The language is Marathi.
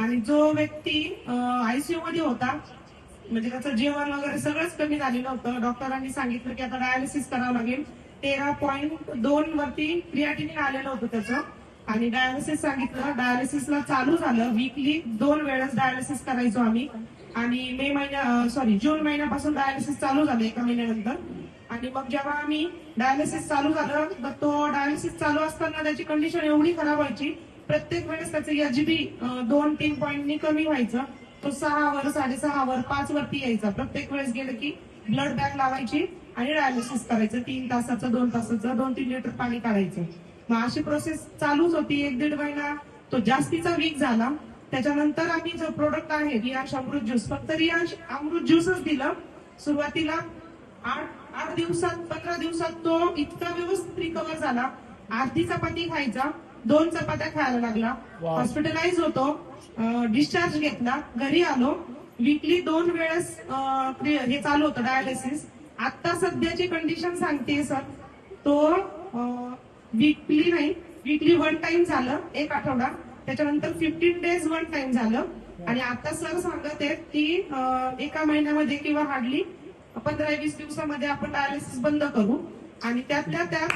आणि जो व्यक्ती आयसीयू मध्ये होता, म्हणजे त्याचं जेवण वगैरे सगळंच कमी झालेलं होतं. डॉक्टरांनी सांगितलं की आता डायलिसिस करावं लागेल. 13.2 वरती क्रिएटिनिन आलेलं होतं त्याचं, आणि डायलिसिस सांगितलं. डायलिसिसला चालू झालं. वीकली 2 वेळेस डायलिसिस करायचो आम्ही. आणि जून महिन्यापासून डायलिसिस चालू झालं, 1 महिन्यानंतर. आणि मग जेव्हा आम्ही डायलिसिस चालू झालं, तर तो डायलिसिस चालू असताना त्याची कंडिशन एवढी खराब व्हायची, प्रत्येक वेळेस त्याचं एचबी 2-3 पॉईंटनी कमी व्हायचं. तो 6 वर, 6.5 वर, 5 वरती यायचा. प्रत्येक वेळेस गेलं की ब्लड बॅग लावायची आणि डायलिसिस करायचं. 3 तासाचं, 2 तासाचं, 2-3 लिटर पाणी काढायचं. मग अशी प्रोसेस चालूच होती 1-1.5 महिना. तो जास्तीचा वीक झाला. त्याच्यानंतर आम्ही जो प्रोडक्ट आहे रियांश अमृत ज्यूस, फक्त रियांश अमृत ज्यूसच दिलं सुरुवातीला. 8 दिवसात, 15 दिवसात तो इतका व्यवस्थित रिकवर झाला. अर्धी चपाती खायचा, 2 चपात्या खायला लागला. हॉस्पिटलाइज होतो, डिस्चार्ज घेतला, घरी आलो. वीकली 2 वेळेस हे चालू होतं डायलिसिस. आता सध्याची कंडिशन सांगते सर, तो वीकली नाही, वीकली 1 टाइम झालं, 1 आठवडा. त्याच्यानंतर 15 डेज 1 टाइम झालं. आणि आता सर सांगत आहेत की 1 महिन्यामध्ये किंवा हार्डली 15-20 दिवसामध्ये आपण डायलिसिस बंद करू. आणि त्यातल्या त्यात